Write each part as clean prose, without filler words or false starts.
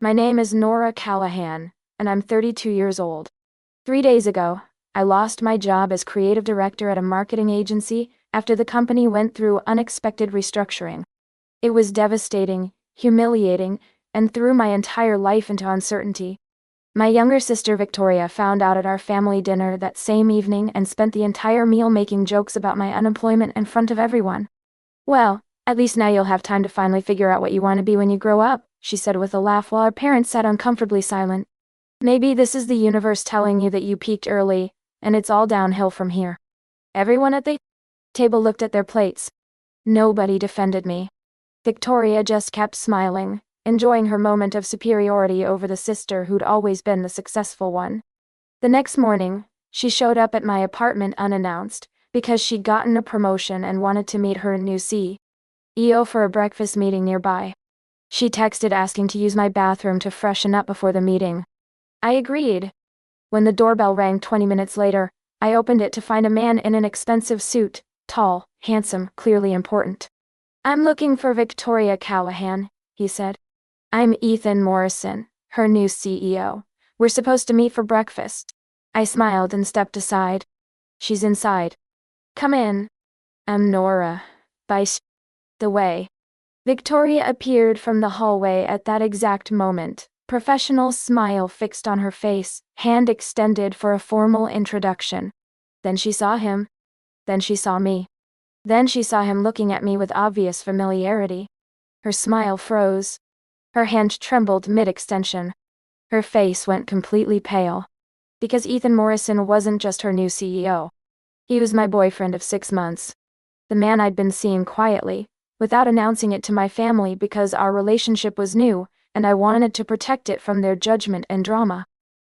My name is Nora Callahan, and I'm 32 years old. 3 days ago, I lost my job as creative director at a marketing agency after the company went through unexpected restructuring. It was devastating, humiliating, and threw my entire life into uncertainty. My younger sister Victoria found out at our family dinner that same evening and spent the entire meal making jokes about my unemployment in front of everyone. "Well, at least now you'll have time to finally figure out what you want to be when you grow up," she said with a laugh while our parents sat uncomfortably silent. "Maybe this is the universe telling you that you peaked early, and it's all downhill from here." Everyone at the table looked at their plates. Nobody defended me. Victoria just kept smiling, enjoying her moment of superiority over the sister who'd always been the successful one. The next morning, she showed up at my apartment unannounced, because she'd gotten a promotion and wanted to meet her new CEO for a breakfast meeting nearby. She texted asking to use my bathroom to freshen up before the meeting. I agreed. When the doorbell rang 20 minutes later, I opened it to find a man in an expensive suit, tall, handsome, clearly important. "I'm looking for Victoria Callahan," he said. "I'm Ethan Morrison, her new CEO. We're supposed to meet for breakfast." I smiled and stepped aside. "She's inside. Come in." "I'm Nora. By the way." Victoria appeared from the hallway at that exact moment, professional smile fixed on her face, hand extended for a formal introduction. Then she saw him. Then she saw me. Then she saw him looking at me with obvious familiarity. Her smile froze. Her hand trembled mid-extension. Her face went completely pale. Because Ethan Morrison wasn't just her new CEO. He was my boyfriend of 6 months. The man I'd been seeing quietly, without announcing it to my family because our relationship was new, and I wanted to protect it from their judgment and drama.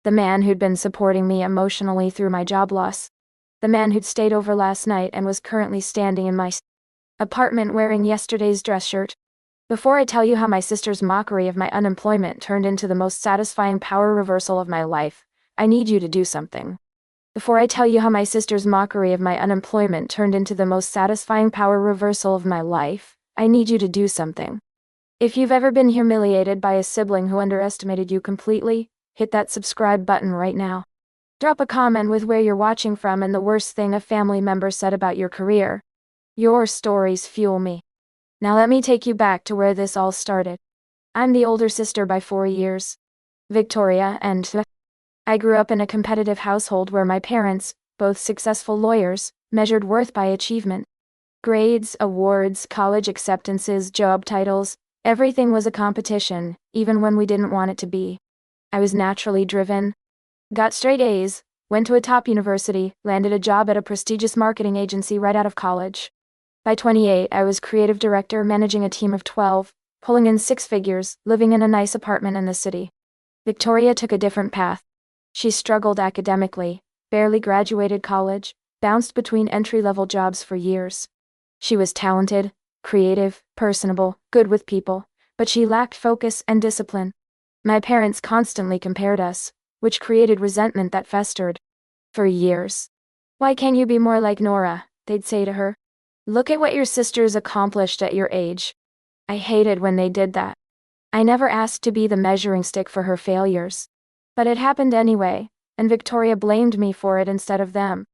The man who'd been supporting me emotionally through my job loss. The man who'd stayed over last night and was currently standing in my apartment wearing yesterday's dress shirt. Before I tell you how my sister's mockery of my unemployment turned into the most satisfying power reversal of my life, I need you to do something. Before I tell you how my sister's mockery of my unemployment turned into the most satisfying power reversal of my life, I need you to do something. If you've ever been humiliated by a sibling who underestimated you completely, hit that subscribe button right now. Drop a comment with where you're watching from and the worst thing a family member said about your career. Your stories fuel me. Now let me take you back to where this all started. I'm the older sister by 4 years. Victoria, and I grew up in a competitive household where my parents, both successful lawyers, measured worth by achievement. Grades, awards, college acceptances, job titles, everything was a competition, even when we didn't want it to be. I was naturally driven. Got straight A's, went to a top university, landed a job at a prestigious marketing agency right out of college. By 28, I was creative director managing a team of 12, pulling in 6 figures, living in a nice apartment in the city. Victoria took a different path. She struggled academically, barely graduated college, bounced between entry-level jobs for years. She was talented, creative, personable, good with people, but she lacked focus and discipline. My parents constantly compared us, which created resentment that festered. For years. "Why can't you be more like Nora?" they'd say to her. "Look at what your sister's accomplished at your age." I hated when they did that. I never asked to be the measuring stick for her failures. But it happened anyway, and Victoria blamed me for it instead of them.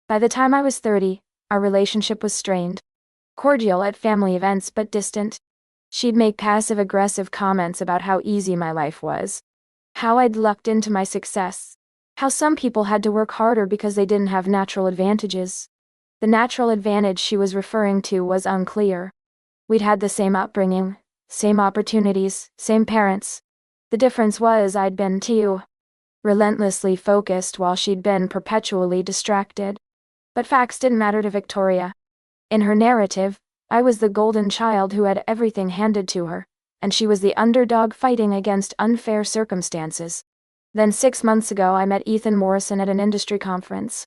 By the time I was 30, our relationship was strained. Cordial at family events but distant. She'd make passive-aggressive comments about how easy my life was. How I'd lucked into my success. How some people had to work harder because they didn't have natural advantages. The natural advantage she was referring to was unclear. We'd had the same upbringing, same opportunities, same parents. The difference was I'd been too relentlessly focused while she'd been perpetually distracted. But facts didn't matter to Victoria. In her narrative, I was the golden child who had everything handed to her, and she was the underdog fighting against unfair circumstances. Then 6 months ago I met Ethan Morrison at an industry conference.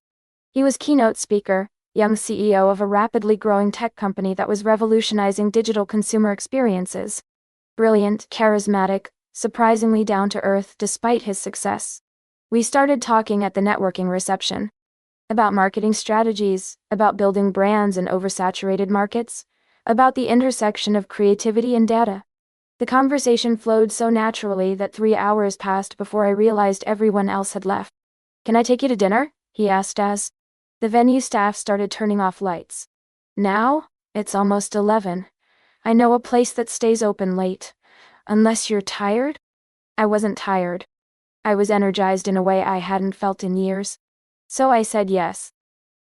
He was keynote speaker, young CEO of a rapidly growing tech company that was revolutionizing digital consumer experiences. Brilliant, charismatic, surprisingly down-to-earth despite his success. We started talking at the networking reception. About marketing strategies, about building brands in oversaturated markets, about the intersection of creativity and data. The conversation flowed so naturally that 3 hours passed before I realized everyone else had left. "Can I take you to dinner?" he asked as the venue staff started turning off lights. "Now? It's almost 11. I know a place that stays open late. Unless you're tired?" I wasn't tired. I was energized in a way I hadn't felt in years. So I said yes.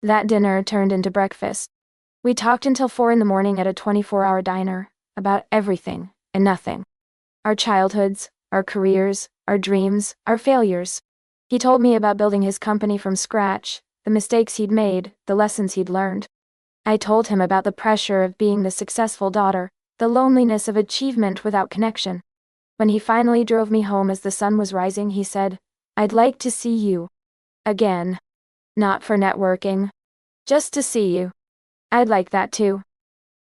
That dinner turned into breakfast. We talked until 4 in the morning at a 24-hour diner, about everything and nothing. Our childhoods, our careers, our dreams, our failures. He told me about building his company from scratch, the mistakes he'd made, the lessons he'd learned. I told him about the pressure of being the successful daughter, the loneliness of achievement without connection. When he finally drove me home as the sun was rising, he said, "I'd like to see you. Again. Not for networking. Just to see you." I'd like that too.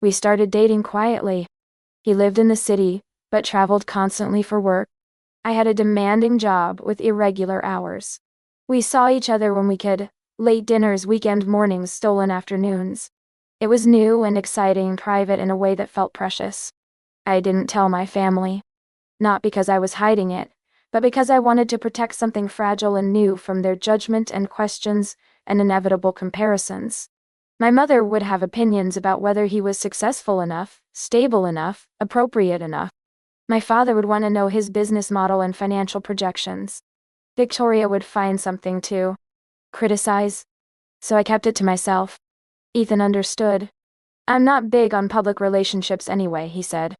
We started dating quietly. He lived in the city, but traveled constantly for work. I had a demanding job with irregular hours. We saw each other when we could, late dinners, weekend mornings, stolen afternoons. It was new and exciting, private in a way that felt precious. I didn't tell my family. Not because I was hiding it, but because I wanted to protect something fragile and new from their judgment and questions and inevitable comparisons. My mother would have opinions about whether he was successful enough, stable enough, appropriate enough. My father would want to know his business model and financial projections. Victoria would find something to criticize. So I kept it to myself. Ethan understood. "I'm not big on public relationships anyway," he said.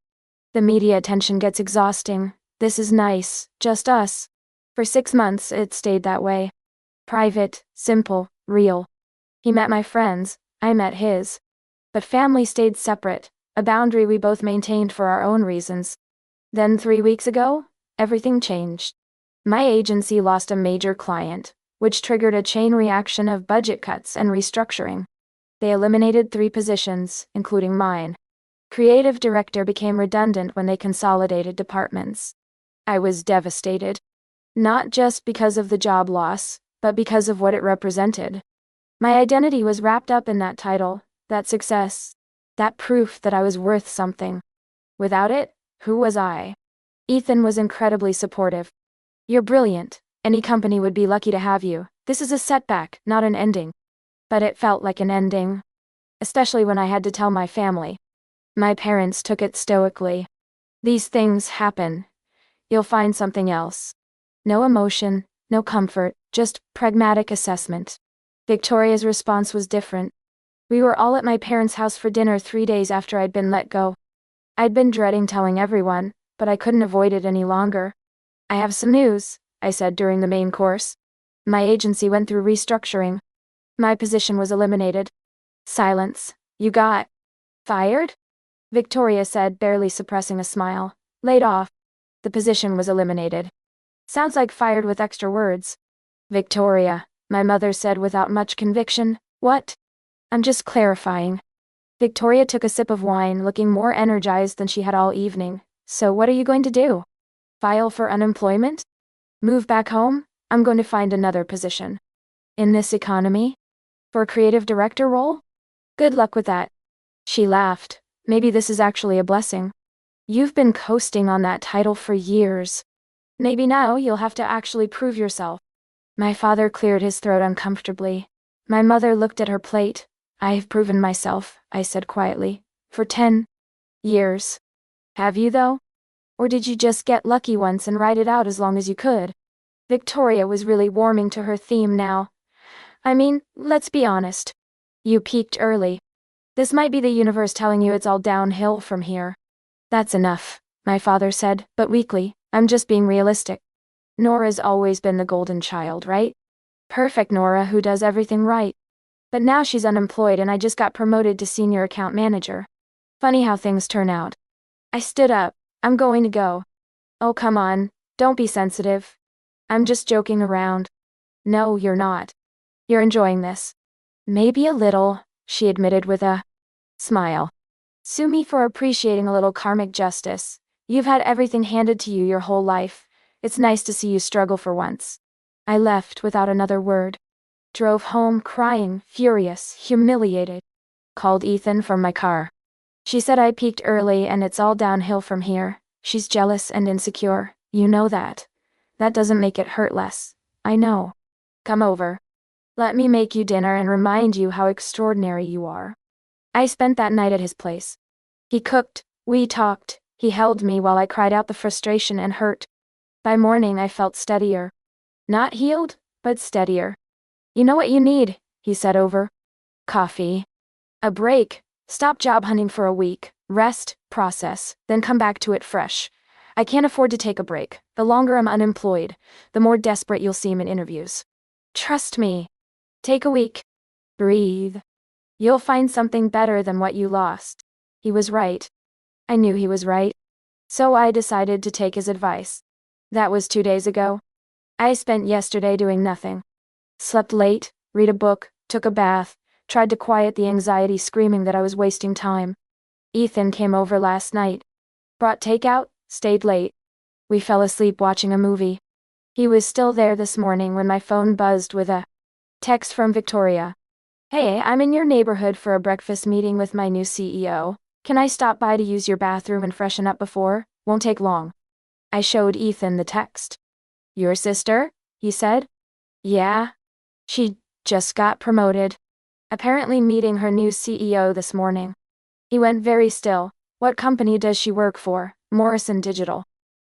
"The media attention gets exhausting. This is nice, just us." For 6 months, it stayed that way. Private, simple, real. He met my friends, I met his. But family stayed separate, a boundary we both maintained for our own reasons. Then 3 weeks ago, everything changed. My agency lost a major client, which triggered a chain reaction of budget cuts and restructuring. They eliminated 3 positions, including mine. Creative director became redundant when they consolidated departments. I was devastated. Not just because of the job loss, but because of what it represented. My identity was wrapped up in that title, that success, that proof that I was worth something. Without it, who was I? Ethan was incredibly supportive. "You're brilliant. Any company would be lucky to have you. This is a setback, not an ending." But it felt like an ending. Especially when I had to tell my family. My parents took it stoically. "These things happen. You'll find something else." No emotion, no comfort, just pragmatic assessment. Victoria's response was different. We were all at my parents' house for dinner 3 days after I'd been let go. I'd been dreading telling everyone, but I couldn't avoid it any longer. "I have some news," I said during the main course. "My agency went through restructuring. My position was eliminated." Silence. "You got fired?" Victoria said, barely suppressing a smile. "Laid off. The position was eliminated." Sounds like fired with extra words. "Victoria," my mother said without much conviction. "What?" "I'm just clarifying." Victoria took a sip of wine, looking more energized than she had all evening. "So what are you going to do? File for unemployment? Move back home? I'm going to find another position." "In this economy? For a creative director role? Good luck with that." She laughed. "Maybe this is actually a blessing. You've been coasting on that title for years. Maybe now you'll have to actually prove yourself." My father cleared his throat uncomfortably. My mother looked at her plate. "I've proven myself," I said quietly, "for 10 years. Have you though? Or did you just get lucky once and ride it out as long as you could?" Victoria was really warming to her theme now. "I mean, let's be honest. You peaked early. This might be the universe telling you it's all downhill from here." "That's enough," my father said, but weakly. "I'm just being realistic. Nora's always been the golden child, right? Perfect Nora who does everything right. But now she's unemployed and I just got promoted to senior account manager. Funny how things turn out." I stood up. "I'm going to go." "Oh, come on, don't be sensitive. I'm just joking around." "No, you're not. You're enjoying this." "Maybe a little," she admitted with a smile. "Sue me for appreciating a little karmic justice. You've had everything handed to you your whole life. It's nice to see you struggle for once." I left without another word. Drove home crying, furious, humiliated. Called Ethan from my car. "She said I peaked early and it's all downhill from here. She's jealous and insecure, you know that. That doesn't make it hurt less. I know. Come over. Let me make you dinner and remind you how extraordinary you are. I spent that night at his place. He cooked, we talked, he held me while I cried out the frustration and hurt. By morning I felt steadier. Not healed, but steadier. You know what you need, he said over. Coffee. A break. Stop job hunting for a week. Rest, process, then come back to it fresh. I can't afford to take a break. The longer I'm unemployed, the more desperate you'll seem in interviews. Trust me. Take a week. Breathe. You'll find something better than what you lost. He was right. I knew he was right. So I decided to take his advice. That was 2 days ago. I spent yesterday doing nothing. Slept late, read a book, took a bath, tried to quiet the anxiety screaming that I was wasting time. Ethan came over last night. Brought takeout, stayed late. We fell asleep watching a movie. He was still there this morning when my phone buzzed with a text from Victoria. Hey, I'm in your neighborhood for a breakfast meeting with my new CEO. Can I stop by to use your bathroom and freshen up before? Won't take long. I showed Ethan the text. Your sister? He said. Yeah. She just got promoted. Apparently meeting her new CEO this morning. He went very still. What company does she work for? Morrison Digital.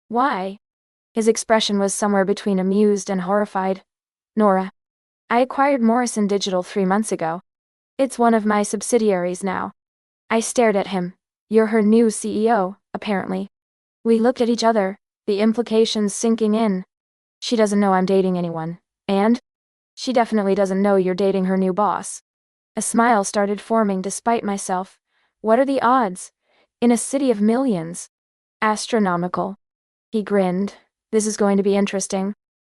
Why? His expression was somewhere between amused and horrified. Nora. I acquired Morrison Digital 3 months ago. It's one of my subsidiaries now. I stared at him. You're her new CEO, apparently. We looked at each other, the implications sinking in. She doesn't know I'm dating anyone. And? She definitely doesn't know you're dating her new boss. A smile started forming despite myself. What are the odds? In a city of millions. Astronomical. He grinned. This is going to be interesting.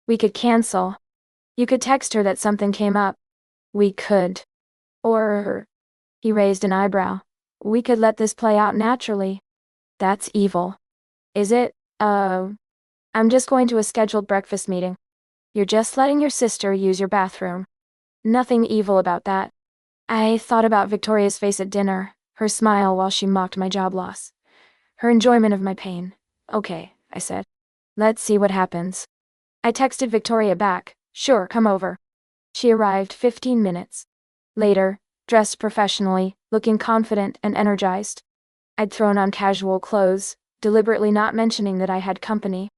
We could cancel. You could text her that something came up. We could. Or... He raised an eyebrow. We could let this play out naturally. That's evil. Is it? I'm just going to a scheduled breakfast meeting. You're just letting your sister use your bathroom. Nothing evil about that. I thought about Victoria's face at dinner, her smile while she mocked my job loss. Her enjoyment of my pain. Okay, I said. Let's see what happens. I texted Victoria back. Sure, come over. She arrived 15 minutes later, dressed professionally, looking confident and energized. I'd thrown on casual clothes, deliberately not mentioning that I had company.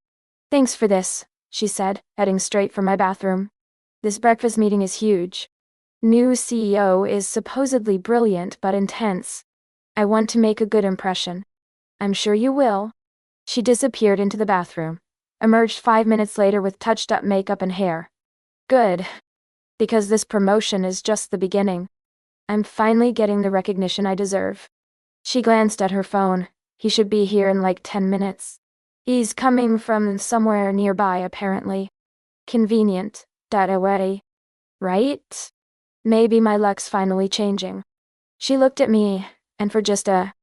Thanks for this, she said, heading straight for my bathroom. This breakfast meeting is huge. New CEO is supposedly brilliant but intense. I want to make a good impression. I'm sure you will. She disappeared into the bathroom, emerged 5 minutes later with touched-up makeup and hair. Good. Because this promotion is just the beginning. I'm finally getting the recognition I deserve. She glanced at her phone. He should be here in like 10 minutes. He's coming from somewhere nearby apparently. Convenient. That away. Right? Maybe my luck's finally changing. She looked at me, and for just a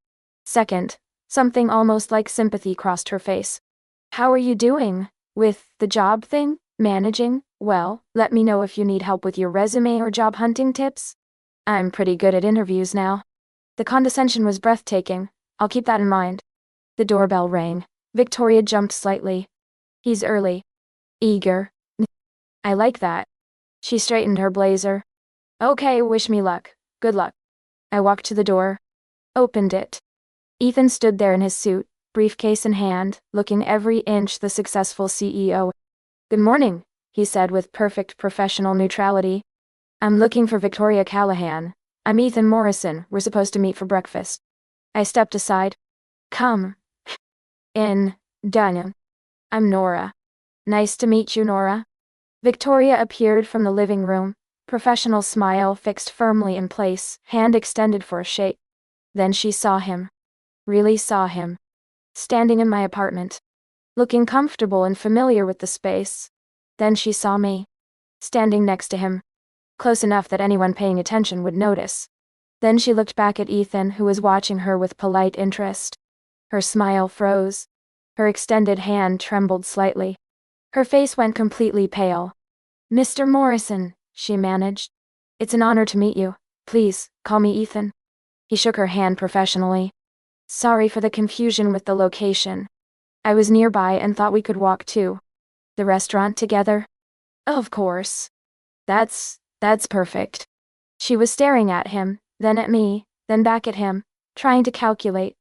second, something almost like sympathy crossed her face. How are you doing? With the job thing? Managing? Well, let me know if you need help with your resume or job hunting tips. I'm pretty good at interviews now. The condescension was breathtaking. I'll keep that in mind. The doorbell rang. Victoria jumped slightly. He's early. Eager. I like that. She straightened her blazer. Okay, wish me luck. Good luck. I walked to the door. Opened it. Ethan stood there in his suit, briefcase in hand, looking every inch the successful CEO. Good morning, he said with perfect professional neutrality. I'm looking for Victoria Callahan. I'm Ethan Morrison. We're supposed to meet for breakfast. I stepped aside. Come. In. Done. I'm Nora. Nice to meet you, Nora. Victoria appeared from the living room, professional smile fixed firmly in place, hand extended for a shake. Then she saw him. Really saw him. Standing in my apartment. Looking comfortable and familiar with the space. Then she saw me. Standing next to him. Close enough that anyone paying attention would notice. Then she looked back at Ethan, who was watching her with polite interest. Her smile froze. Her extended hand trembled slightly. Her face went completely pale. Mr. Morrison, she managed. It's an honor to meet you. Please, call me Ethan. He shook her hand professionally. Sorry for the confusion with the location. I was nearby and thought we could walk to the restaurant together. Of course. That's perfect. She was staring at him, then at me, then back at him, trying to calculate.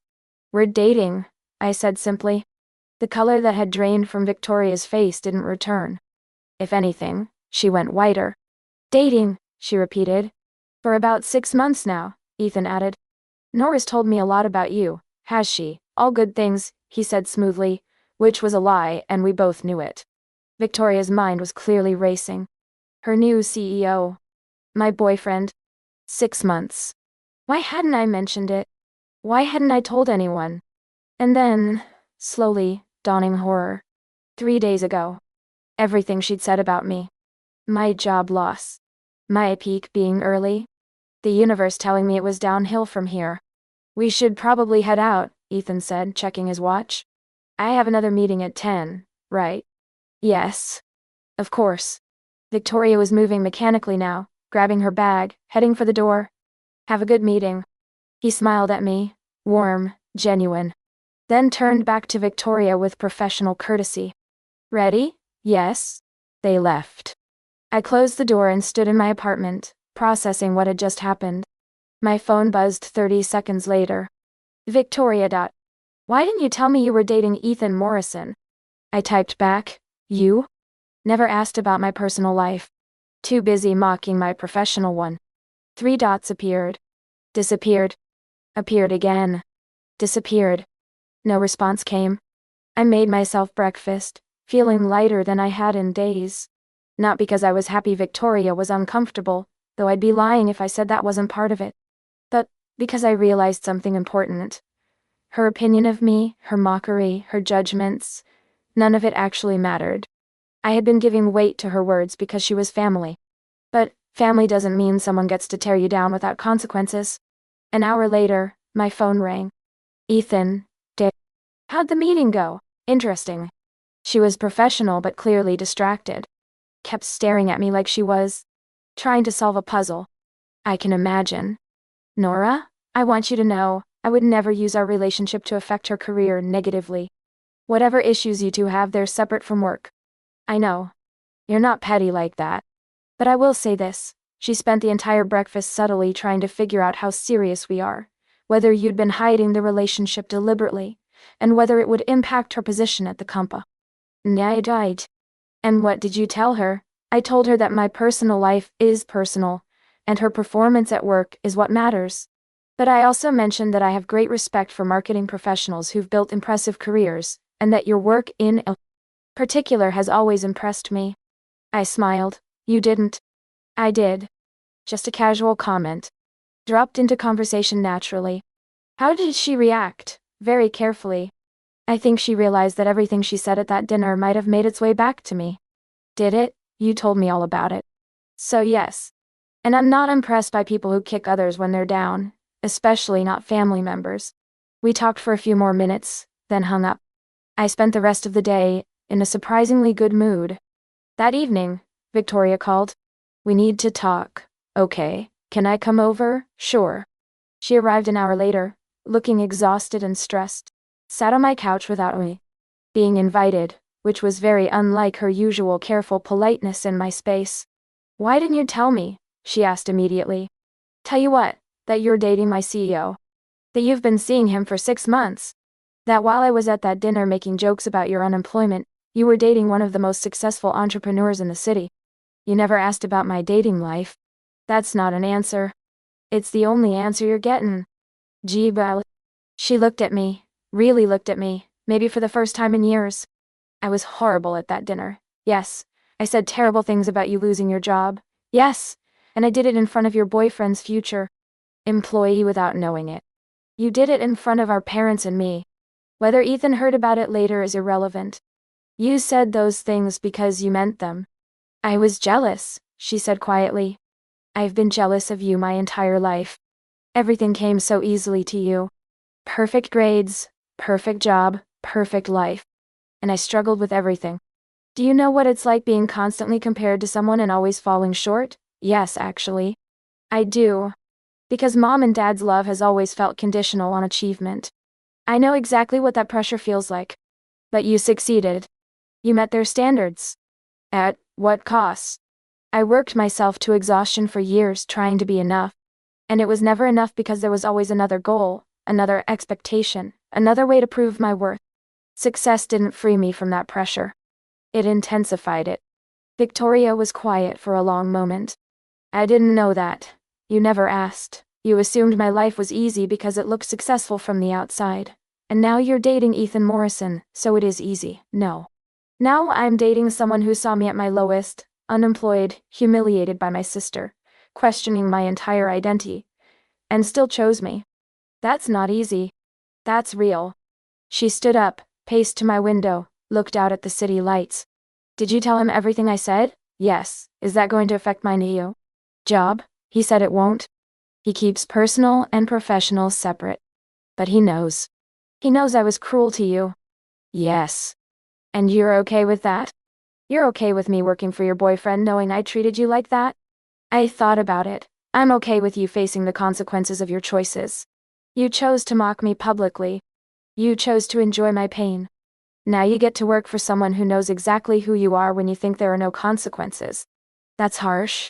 We're dating, I said simply. The color that had drained from Victoria's face didn't return. If anything, she went whiter. Dating, she repeated. For about 6 months now, Ethan added. Nora's told me a lot about you, has she? All good things, he said smoothly, which was a lie, and we both knew it. Victoria's mind was clearly racing. Her new CEO. My boyfriend. 6 months. Why hadn't I mentioned it? Why hadn't I told anyone? And then, slowly, dawning horror. 3 days ago. Everything she'd said about me. My job loss. My peak being early. The universe telling me it was downhill from here. We should probably head out, Ethan said, checking his watch. I have another meeting at 10, right? Yes. Of course. Victoria was moving mechanically now, grabbing her bag, heading for the door. Have a good meeting. He smiled at me, warm, genuine. Then turned back to Victoria with professional courtesy. Ready? Yes. They left. I closed the door and stood in my apartment, processing what had just happened. My phone buzzed 30 seconds later. Victoria. Why didn't you tell me you were dating Ethan Morrison? I typed back, you? Never asked about my personal life. Too busy mocking my professional one. 3 dots appeared. Disappeared. Appeared again. Disappeared. No response came. I made myself breakfast, feeling lighter than I had in days. Not because I was happy Victoria was uncomfortable, though I'd be lying if I said that wasn't part of it. But because I realized something important. Her opinion of me, her mockery, her judgments, none of it actually mattered. I had been giving weight to her words because she was family. But family doesn't mean someone gets to tear you down without consequences. An hour later, my phone rang. Ethan, how'd the meeting go? Interesting. She was professional but clearly distracted. Kept staring at me like she was trying to solve a puzzle. I can imagine. Nora, I want you to know, I would never use our relationship to affect her career negatively. Whatever issues you two have, they're separate from work. I know. You're not petty like that. But I will say this, she spent the entire breakfast subtly trying to figure out how serious we are, whether you'd been hiding the relationship deliberately, and whether it would impact her position at the company. I died. And what did you tell her? I told her that my personal life is personal, and her performance at work is what matters. But I also mentioned that I have great respect for marketing professionals who've built impressive careers, and that your work in particular has always impressed me. I smiled. You didn't. I did. Just a casual comment. Dropped into conversation naturally. How did she react? Very carefully. I think she realized that everything she said at that dinner might have made its way back to me. Did it? You told me all about it. So yes. And I'm not impressed by people who kick others when they're down, especially not family members. We talked for a few more minutes, then hung up. I spent the rest of the day in a surprisingly good mood. That evening, Victoria called. We need to talk. Okay, can I come over? Sure. She arrived an hour later, looking exhausted and stressed. Sat on my couch without me being invited, which was very unlike her usual careful politeness in my space. Why didn't you tell me? She asked immediately. Tell you what, that you're dating my CEO. That you've been seeing him for 6 months. That while I was at that dinner making jokes about your unemployment, you were dating one of the most successful entrepreneurs in the city. You never asked about my dating life. That's not an answer. It's the only answer you're getting. Gee, well. She looked at me, really looked at me, maybe for the first time in years. I was horrible at that dinner. Yes. I said terrible things about you losing your job. Yes. And I did it in front of your boyfriend's future employee without knowing it. You did it in front of our parents and me. Whether Ethan heard about it later is irrelevant. You said those things because you meant them. I was jealous, she said quietly. I've been jealous of you my entire life. Everything came so easily to you. Perfect grades, perfect job, perfect life. And I struggled with everything. Do you know what it's like being constantly compared to someone and always falling short? Yes, actually. I do. Because mom and dad's love has always felt conditional on achievement. I know exactly what that pressure feels like. But you succeeded. You met their standards. At what cost? I worked myself to exhaustion for years trying to be enough. And it was never enough because there was always another goal, another expectation, another way to prove my worth. Success didn't free me from that pressure. It intensified it. Victoria was quiet for a long moment. I didn't know that. You never asked. You assumed my life was easy because it looked successful from the outside. And now you're dating Ethan Morrison, so it is easy. No. Now I'm dating someone who saw me at my lowest, unemployed, humiliated by my sister, questioning my entire identity, and still chose me. That's not easy. That's real. She stood up, paced to my window, looked out at the city lights. Did you tell him everything I said? Yes. Is that going to affect my new job? He said it won't. He keeps personal and professional separate. But he knows. He knows I was cruel to you. Yes. And you're okay with that? You're okay with me working for your boyfriend knowing I treated you like that? I thought about it. I'm okay with you facing the consequences of your choices. You chose to mock me publicly. You chose to enjoy my pain. Now you get to work for someone who knows exactly who you are when you think there are no consequences. That's harsh.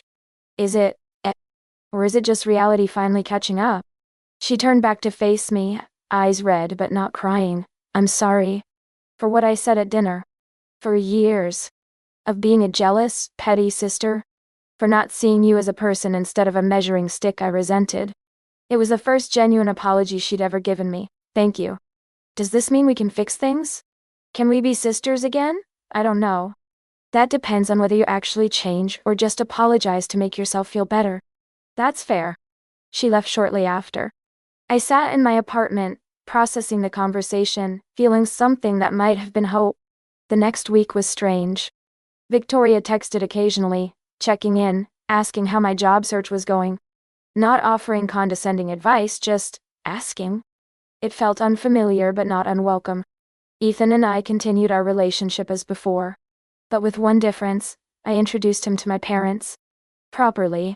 Is it? Or is it just reality finally catching up? She turned back to face me, eyes red but not crying. I'm sorry. For what I said at dinner. For years. Of being a jealous, petty sister. For not seeing you as a person instead of a measuring stick I resented. It was the first genuine apology she'd ever given me. Thank you. Does this mean we can fix things? Can we be sisters again? I don't know. That depends on whether you actually change or just apologize to make yourself feel better. That's fair. She left shortly after. I sat in my apartment, processing the conversation, feeling something that might have been hope. The next week was strange. Victoria texted occasionally, checking in, asking how my job search was going. Not offering condescending advice, just asking. It felt unfamiliar but not unwelcome. Ethan and I continued our relationship as before. But with one difference, I introduced him to my parents. Properly.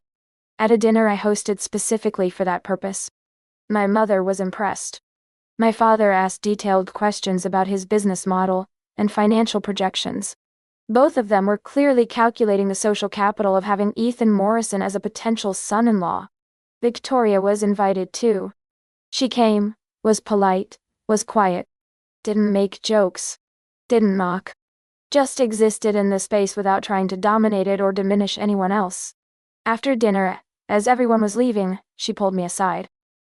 At a dinner I hosted specifically for that purpose. My mother was impressed. My father asked detailed questions about his business model and financial projections. Both of them were clearly calculating the social capital of having Ethan Morrison as a potential son-in-law. Victoria was invited too. She came, was polite, was quiet. Didn't make jokes. Didn't mock. Just existed in the space without trying to dominate it or diminish anyone else. After dinner, as everyone was leaving, she pulled me aside.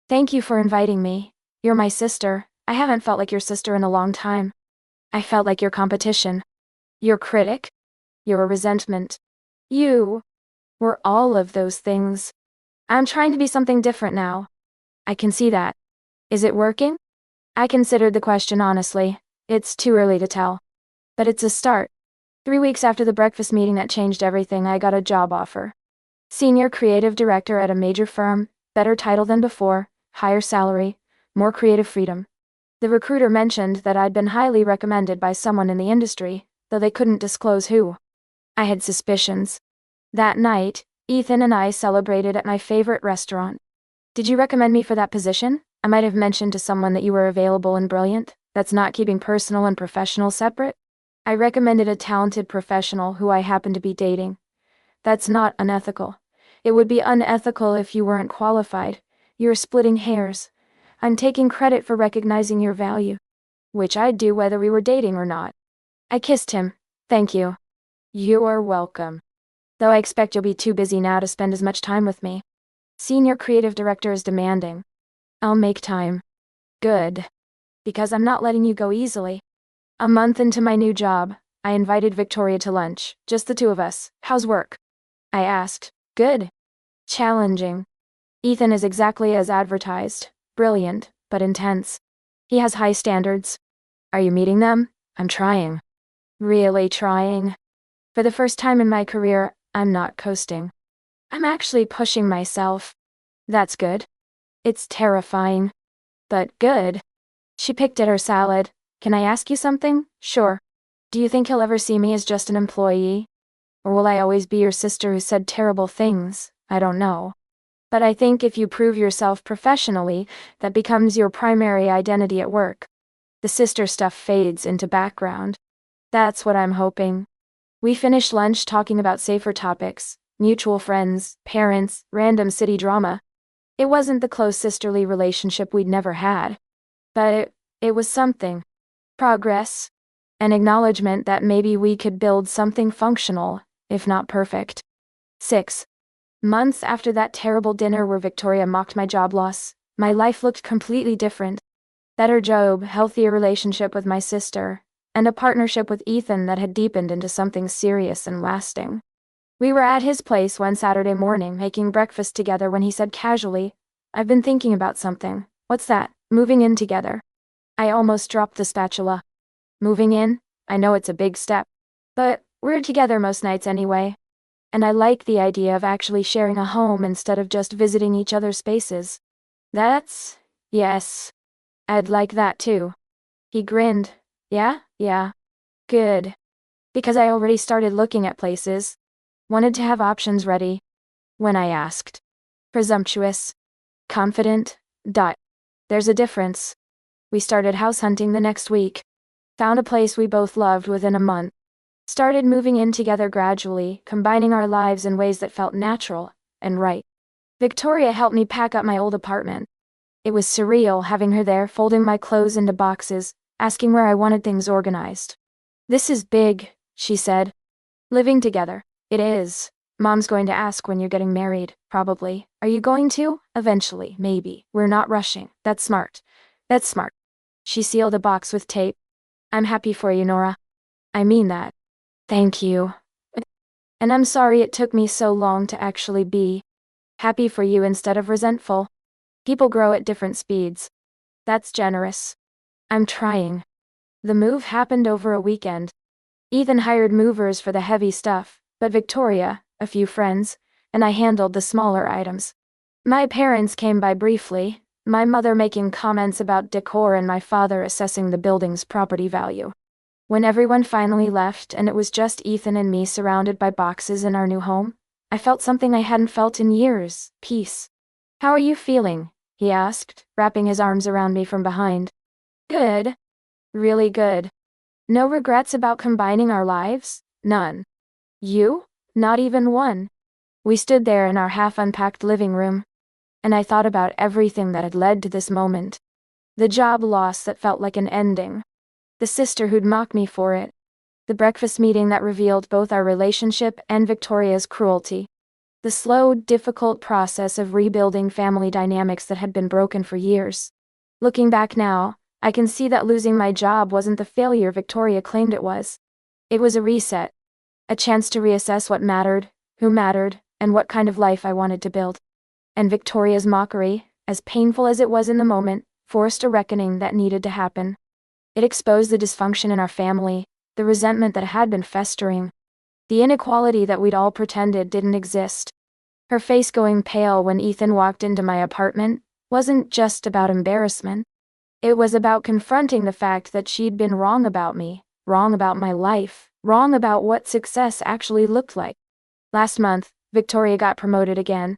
Thank you for inviting me. You're my sister. I haven't felt like your sister in a long time. I felt like your competition. Your critic. Your resentment. You were all of those things. I'm trying to be something different now. I can see that. Is it working? I considered the question honestly. It's too early to tell. But it's a start. 3 weeks after the breakfast meeting that changed everything, I got a job offer. Senior creative director at a major firm, better title than before, higher salary, more creative freedom. The recruiter mentioned that I'd been highly recommended by someone in the industry, though they couldn't disclose who. I had suspicions. That night, Ethan and I celebrated at my favorite restaurant. Did you recommend me for that position? I might have mentioned to someone that you were available and brilliant. That's not keeping personal and professional separate. I recommended a talented professional who I happen to be dating. That's not unethical. It would be unethical if you weren't qualified. You're splitting hairs. I'm taking credit for recognizing your value. Which I'd do whether we were dating or not. I kissed him. Thank you. You are welcome. Though I expect you'll be too busy now to spend as much time with me. Senior creative director is demanding. I'll make time. Good. Because I'm not letting you go easily. A month into my new job, I invited Victoria to lunch, just the two of us. How's work? I asked. Good. Challenging. Ethan is exactly as advertised. Brilliant, but intense. He has high standards. Are you meeting them? I'm trying. Really trying. For the first time in my career, I'm not coasting. I'm actually pushing myself. That's good. It's terrifying. But good. She picked at her salad. Can I ask you something? Sure. Do you think he'll ever see me as just an employee? Or will I always be your sister who said terrible things? I don't know. But I think if you prove yourself professionally, that becomes your primary identity at work. The sister stuff fades into background. That's what I'm hoping. We finish lunch talking about safer topics, mutual friends, parents, random city drama. It wasn't the close sisterly relationship we'd never had. But it was something. Progress. An acknowledgement that maybe we could build something functional, if not perfect. 6 months after that terrible dinner where Victoria mocked my job loss, my life looked completely different. Better job, healthier relationship with my sister, and a partnership with Ethan that had deepened into something serious and lasting. We were at his place one Saturday morning making breakfast together when he said casually, "I've been thinking about something." "What's that?" "Moving in together." I almost dropped the spatula. Moving in? I know it's a big step. But we're together most nights anyway. And I like the idea of actually sharing a home instead of just visiting each other's spaces. Yes. I'd like that too. He grinned. Yeah. Good. Because I already started looking at places. Wanted to have options ready. When I asked. Presumptuous. Confident. There's a difference. We started house hunting the next week. Found a place we both loved within a month. Started moving in together gradually, combining our lives in ways that felt natural and right. Victoria helped me pack up my old apartment. It was surreal having her there folding my clothes into boxes, asking where I wanted things organized. "This is big," she said. "Living together. It is. Mom's going to ask when you're getting married, probably. Are you going to? Eventually, maybe. We're not rushing. That's smart. She sealed the box with tape. "I'm happy for you, Nora. I mean that. Thank you. And I'm sorry it took me so long to actually be happy for you instead of resentful. People grow at different speeds. That's generous. I'm trying." The move happened over a weekend. Ethan hired movers for the heavy stuff, but Victoria, a few friends, and I handled the smaller items. My parents came by briefly, my mother making comments about decor and my father assessing the building's property value. When everyone finally left and it was just Ethan and me surrounded by boxes in our new home, I felt something I hadn't felt in years: peace. "How are you feeling?" he asked, wrapping his arms around me from behind. "Good. Really good. No regrets about combining our lives? None. You? Not even one." We stood there in our half-unpacked living room, and I thought about everything that had led to this moment. The job loss that felt like an ending. The sister who'd mock me for it. The breakfast meeting that revealed both our relationship and Victoria's cruelty. The slow, difficult process of rebuilding family dynamics that had been broken for years. Looking back now, I can see that losing my job wasn't the failure Victoria claimed it was. It was a reset. A chance to reassess what mattered, who mattered, and what kind of life I wanted to build. And Victoria's mockery, as painful as it was in the moment, forced a reckoning that needed to happen. It exposed the dysfunction in our family, the resentment that had been festering, the inequality that we'd all pretended didn't exist. Her face going pale when Ethan walked into my apartment wasn't just about embarrassment. It was about confronting the fact that she'd been wrong about me, wrong about my life, wrong about what success actually looked like. Last month, Victoria got promoted again.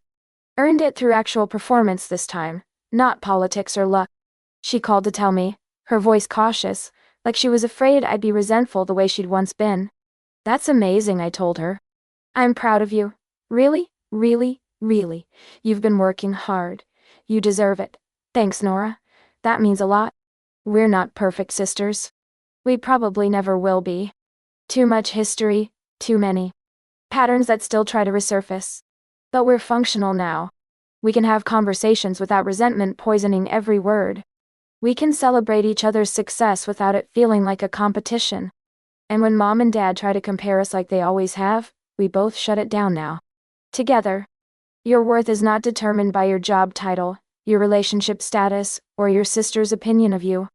Earned it through actual performance this time, not politics or luck. She called to tell me, her voice cautious, like she was afraid I'd be resentful the way she'd once been. "That's amazing," I told her. "I'm proud of you. Really. You've been working hard. You deserve it. Thanks, Nora. That means a lot. We're not perfect sisters. We probably never will be. Too much history, too many patterns that still try to resurface. But we're functional now. We can have conversations without resentment poisoning every word. We can celebrate each other's success without it feeling like a competition. And when Mom and Dad try to compare us like they always have, we both shut it down now. Together. Your worth is not determined by your job title, your relationship status, or your sister's opinion of you.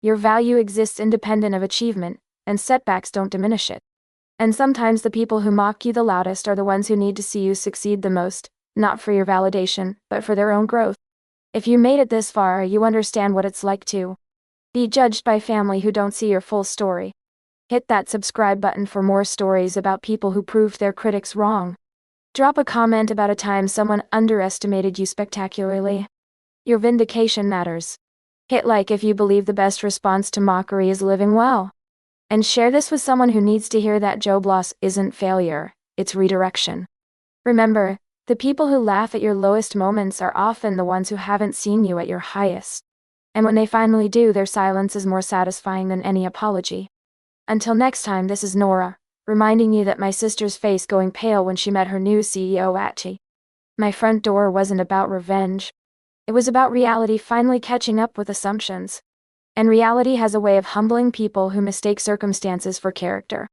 Your value exists independent of achievement, and setbacks don't diminish it. And sometimes the people who mock you the loudest are the ones who need to see you succeed the most, not for your validation, but for their own growth. If you made it this far, you understand what it's like to be judged by family who don't see your full story. Hit that subscribe button for more stories about people who proved their critics wrong. Drop a comment about a time someone underestimated you spectacularly. Your vindication matters. Hit like if you believe the best response to mockery is living well. And share this with someone who needs to hear that job loss isn't failure, it's redirection. Remember, the people who laugh at your lowest moments are often the ones who haven't seen you at your highest. And when they finally do, their silence is more satisfying than any apology. Until next time, this is Nora, reminding you that my sister's face going pale when she met her new CEO at T. My front door wasn't about revenge. It was about reality finally catching up with assumptions. And reality has a way of humbling people who mistake circumstances for character.